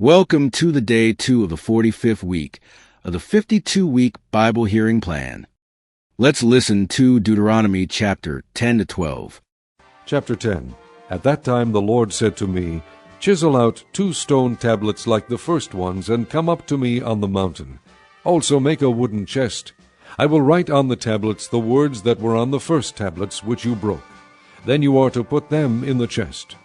Welcome to the day 2 of the 45th week of the 52-week Bible hearing plan. Let's listen to Deuteronomy chapter 10 to 12. Chapter 10. At that time the Lord said to me, Chisel out 2 stone tablets like the first ones, and come up to me on the mountain. Also make a wooden chest. I will write on the tablets the words that were on the first tablets which you broke. Then you are to put them in the chest.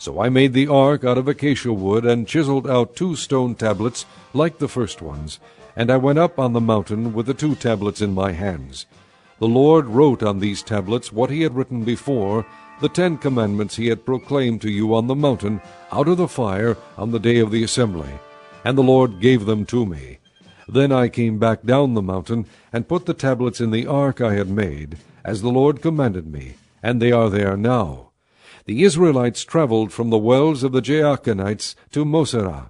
So I made the ark out of acacia wood, and chiseled out 2 stone tablets like the first ones, and I went up on the mountain with the 2 tablets in my hands. The Lord wrote on these tablets what he had written before, the 10 commandments he had proclaimed to you on the mountain out of the fire on the day of the assembly. And the Lord gave them to me. Then I came back down the mountain, and put the tablets in the ark I had made, as the Lord commanded me, and they are there now. The Israelites traveled from the wells of the Jaakanites to Moserah.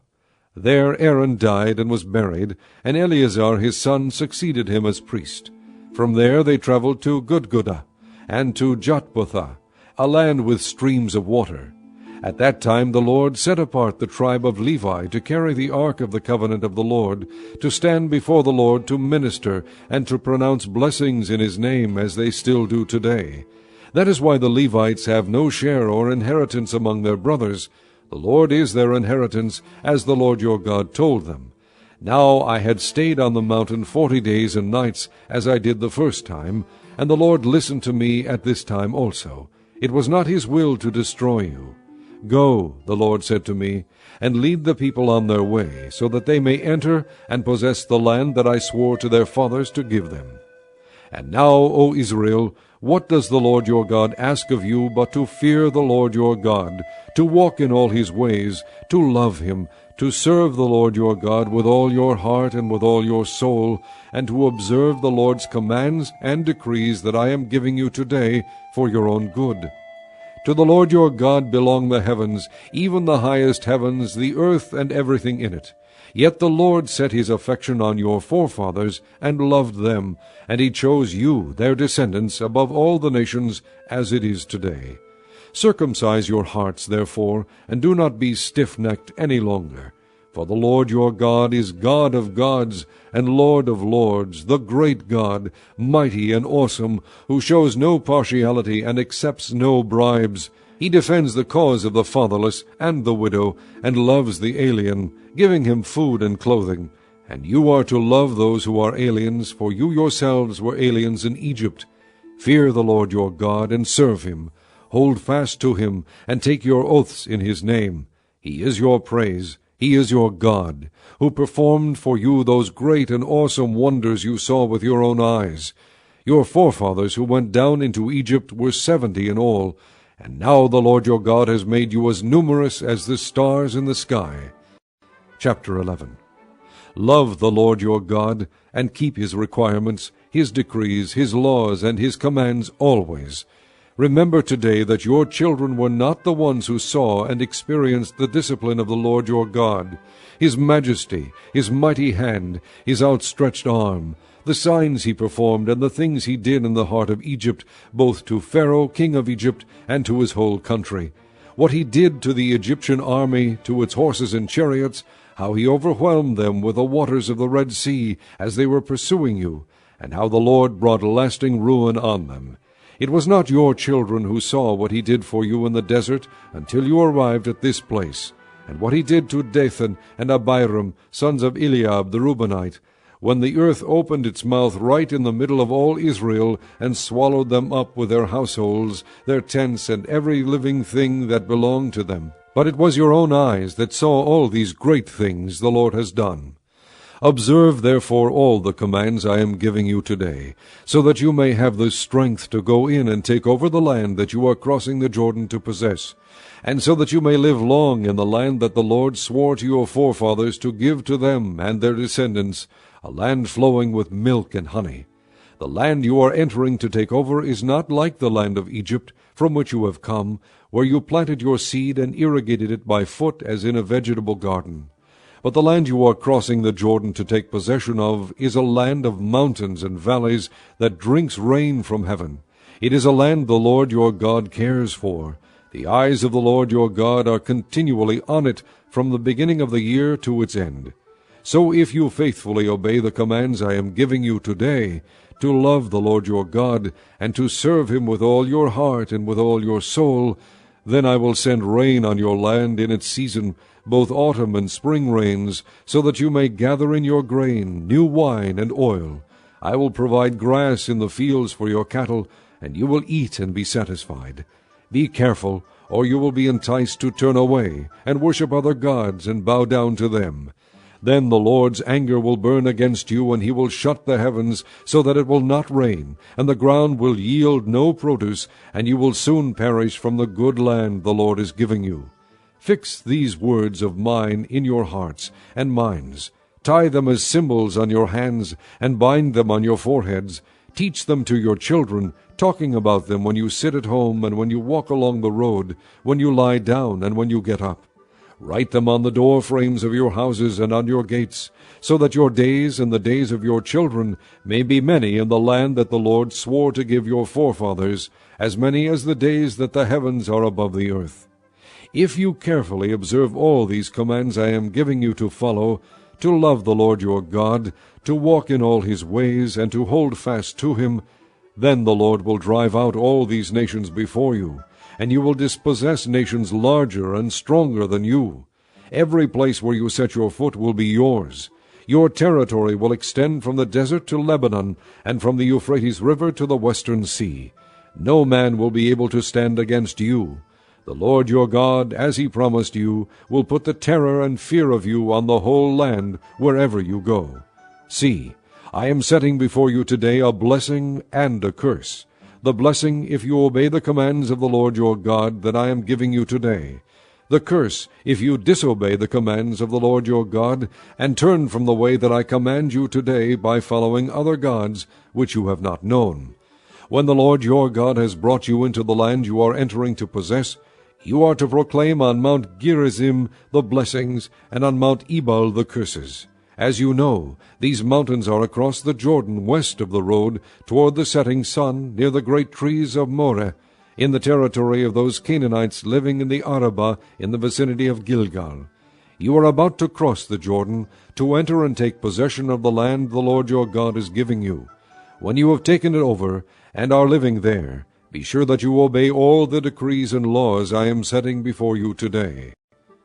There Aaron died and was buried, and Eleazar his son succeeded him as priest. From there they traveled to Gudgodah, and to Jotbathah, a land with streams of water. At that time the Lord set apart the tribe of Levi to carry the ark of the covenant of the Lord, to stand before the Lord to minister, and to pronounce blessings in his name, as they still do today. That is why the Levites have no share or inheritance among their brothers. The Lord is their inheritance, as the Lord your God told them. Now I had stayed on the mountain 40 days and nights, as I did the first time, and the Lord listened to me at this time also. It was not his will to destroy you. Go, the Lord said to me, and lead the people on their way, so that they may enter and possess the land that I swore to their fathers to give them. And now, O Israel, what does the Lord your God ask of you but to fear the Lord your God, to walk in all his ways, to love him, to serve the Lord your God with all your heart and with all your soul, and to observe the Lord's commands and decrees that I am giving you today for your own good? To the Lord your God belong the heavens, even the highest heavens, the earth and everything in it. Yet the Lord set his affection on your forefathers, and loved them, and he chose you, their descendants, above all the nations, as it is today. Circumcise your hearts, therefore, and do not be stiff-necked any longer. For the Lord your God is God of gods, and Lord of lords, the great God, mighty and awesome, who shows no partiality and accepts no bribes. He defends the cause of the fatherless and the widow, and loves the alien, giving him food and clothing. And you are to love those who are aliens, for you yourselves were aliens in Egypt. Fear the Lord your God, and serve him. Hold fast to him, and take your oaths in his name. He is your praise. He is your God, who performed for you those great and awesome wonders you saw with your own eyes. Your forefathers who went down into Egypt were 70 in all, and now the Lord your God has made you as numerous as the stars in the sky. Chapter 11. Love the Lord your God, and keep his requirements, his decrees, his laws, and his commands always. Remember today that your children were not the ones who saw and experienced the discipline of the Lord your God, his majesty, his mighty hand, his outstretched arm, the signs he performed, and the things he did in the heart of Egypt, both to Pharaoh king of Egypt and to his whole country. What he did to the Egyptian army, to its horses and chariots, how he overwhelmed them with the waters of the Red Sea as they were pursuing you, and how the Lord brought lasting ruin on them. It was not your children who saw what he did for you in the desert until you arrived at this place, and what he did to Dathan and Abiram, sons of Eliab the Reubenite, when the earth opened its mouth right in the middle of all Israel, and swallowed them up with their households, their tents, and every living thing that belonged to them. But it was your own eyes that saw all these great things the Lord has done. Observe therefore all the commands I am giving you today, so that you may have the strength to go in and take over the land that you are crossing the Jordan to possess, and so that you may live long in the land that the Lord swore to your forefathers to give to them and their descendants, a land flowing with milk and honey. The land you are entering to take over is not like the land of Egypt, from which you have come, where you planted your seed and irrigated it by foot as in a vegetable garden. But the land you are crossing the Jordan to take possession of is a land of mountains and valleys that drinks rain from heaven. It is a land the Lord your God cares for. The eyes of the Lord your God are continually on it from the beginning of the year to its end. So if you faithfully obey the commands I am giving you today, to love the Lord your God, and to serve him with all your heart and with all your soul, then I will send rain on your land in its season, both autumn and spring rains, so that you may gather in your grain, new wine, and oil. I will provide grass in the fields for your cattle, and you will eat and be satisfied. Be careful, or you will be enticed to turn away, and worship other gods, and bow down to them. Then the Lord's anger will burn against you, and he will shut the heavens, so that it will not rain, and the ground will yield no produce, and you will soon perish from the good land the Lord is giving you. Fix these words of mine in your hearts and minds. Tie them as symbols on your hands, and bind them on your foreheads. Teach them to your children, talking about them when you sit at home and when you walk along the road, when you lie down and when you get up. Write them on the door frames of your houses and on your gates, so that your days and the days of your children may be many in the land that the Lord swore to give your forefathers, as many as the days that the heavens are above the earth. If you carefully observe all these commands I am giving you to follow, to love the Lord your God, to walk in all his ways, and to hold fast to him, then the Lord will drive out all these nations before you, and you will dispossess nations larger and stronger than you. Every place where you set your foot will be yours. Your territory will extend from the desert to Lebanon, and from the Euphrates River to the western sea. No man will be able to stand against you. The Lord your God, as he promised you, will put the terror and fear of you on the whole land wherever you go. See, I am setting before you today a blessing and a curse. The blessing if you obey the commands of the Lord your God that I am giving you today. The curse if you disobey the commands of the Lord your God, and turn from the way that I command you today by following other gods which you have not known. When the Lord your God has brought you into the land you are entering to possess, you are to proclaim on Mount Gerizim the blessings, and on Mount Ebal the curses. As you know, these mountains are across the Jordan west of the road, toward the setting sun, near the great trees of Moreh, in the territory of those Canaanites living in the Arabah, in the vicinity of Gilgal. You are about to cross the Jordan, to enter and take possession of the land the Lord your God is giving you. When you have taken it over, and are living there, be sure that you obey all the decrees and laws I am setting before you today.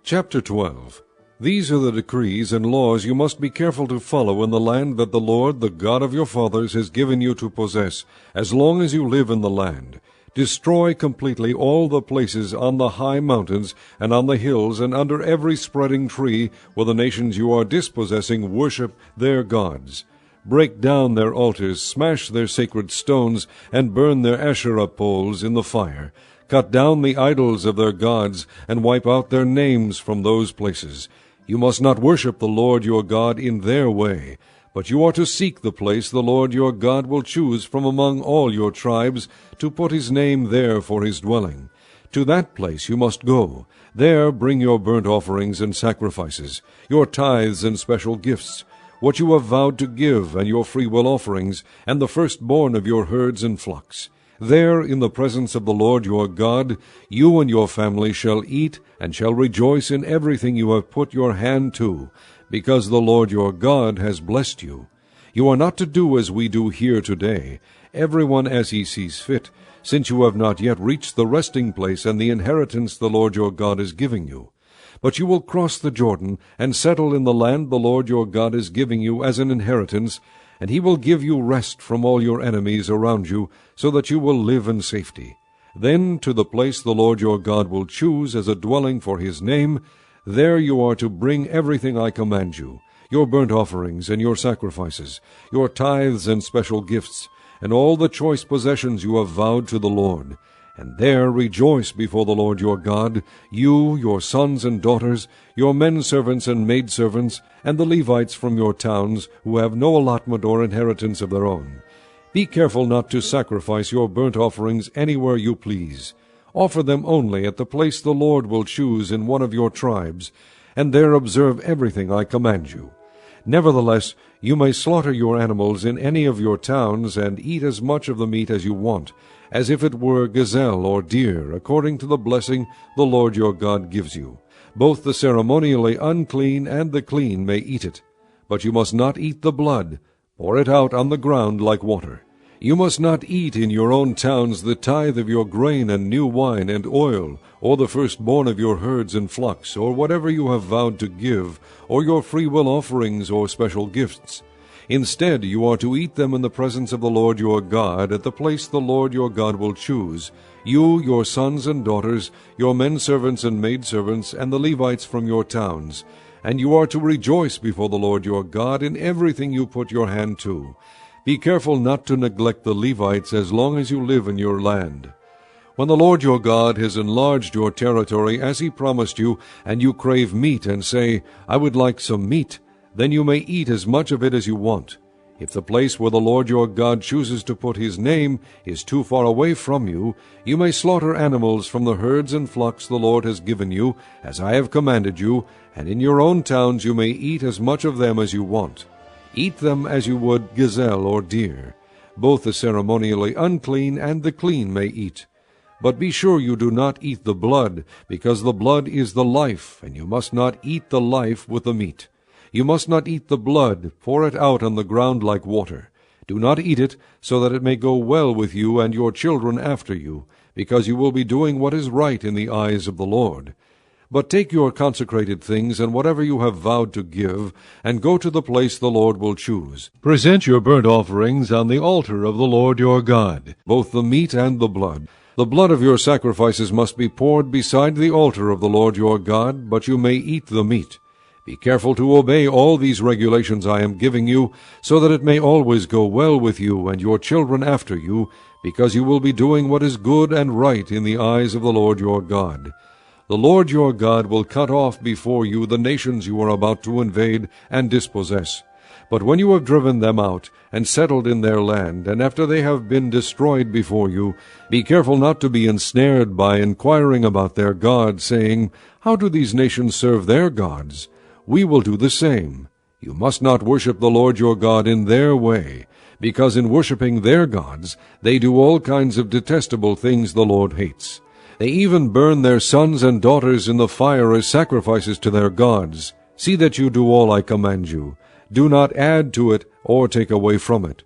Chapter 12. These are the decrees and laws you must be careful to follow in the land that the Lord, the God of your fathers, has given you to possess, as long as you live in the land. Destroy completely all the places on the high mountains and on the hills and under every spreading tree where the nations you are dispossessing worship their gods. Break down their altars, smash their sacred stones, and burn their Asherah poles in the fire. Cut down the idols of their gods, and wipe out their names from those places. You must not worship the Lord your God in their way, but you are to seek the place the Lord your God will choose from among all your tribes, to put his name there for his dwelling. To that place you must go. There bring your burnt offerings and sacrifices, your tithes and special gifts, what you have vowed to give, and your freewill offerings, and the firstborn of your herds and flocks. There, in the presence of the Lord your God, you and your family shall eat, and shall rejoice in everything you have put your hand to, because the Lord your God has blessed you. You are not to do as we do here today, everyone as he sees fit, since you have not yet reached the resting place and the inheritance the Lord your God is giving you. But you will cross the Jordan, and settle in the land the Lord your God is giving you as an inheritance, and he will give you rest from all your enemies around you, so that you will live in safety. Then to the place the Lord your God will choose as a dwelling for his name, there you are to bring everything I command you, your burnt offerings and your sacrifices, your tithes and special gifts, and all the choice possessions you have vowed to the Lord. And there rejoice before the Lord your God, you, your sons and daughters, your men-servants and maidservants, and the Levites from your towns, who have no allotment or inheritance of their own. Be careful not to sacrifice your burnt offerings anywhere you please. Offer them only at the place the Lord will choose in one of your tribes, and there observe everything I command you. Nevertheless, you may slaughter your animals in any of your towns, and eat as much of the meat as you want, as if it were gazelle or deer, according to the blessing the Lord your God gives you. Both the ceremonially unclean and the clean may eat it. But you must not eat the blood. Pour it out on the ground like water. You must not eat in your own towns the tithe of your grain and new wine and oil, or the firstborn of your herds and flocks, or whatever you have vowed to give, or your freewill offerings or special gifts. Instead, you are to eat them in the presence of the Lord your God, at the place the Lord your God will choose, you, your sons and daughters, your men servants and maidservants, and the Levites from your towns. And you are to rejoice before the Lord your God in everything you put your hand to. Be careful not to neglect the Levites as long as you live in your land. When the Lord your God has enlarged your territory as he promised you, and you crave meat and say, I would like some meat, then you may eat as much of it as you want. If the place where the Lord your God chooses to put his name is too far away from you, you may slaughter animals from the herds and flocks the Lord has given you, as I have commanded you, and in your own towns you may eat as much of them as you want. Eat them as you would gazelle or deer. Both the ceremonially unclean and the clean may eat. But be sure you do not eat the blood, because the blood is the life, and you must not eat the life with the meat. You must not eat the blood, pour it out on the ground like water. Do not eat it, so that it may go well with you and your children after you, because you will be doing what is right in the eyes of the Lord. But take your consecrated things and whatever you have vowed to give, and go to the place the Lord will choose. Present your burnt offerings on the altar of the Lord your God, both the meat and the blood. The blood of your sacrifices must be poured beside the altar of the Lord your God, but you may eat the meat. Be careful to obey all these regulations I am giving you, so that it may always go well with you and your children after you, because you will be doing what is good and right in the eyes of the Lord your God. The Lord your God will cut off before you the nations you are about to invade and dispossess. But when you have driven them out and settled in their land, and after they have been destroyed before you, be careful not to be ensnared by inquiring about their gods, saying, How do these nations serve their gods? We will do the same. You must not worship the Lord your God in their way, because in worshiping their gods they do all kinds of detestable things the Lord hates. They even burn their sons and daughters in the fire as sacrifices to their gods. See that you do all I command you. Do not add to it or take away from it.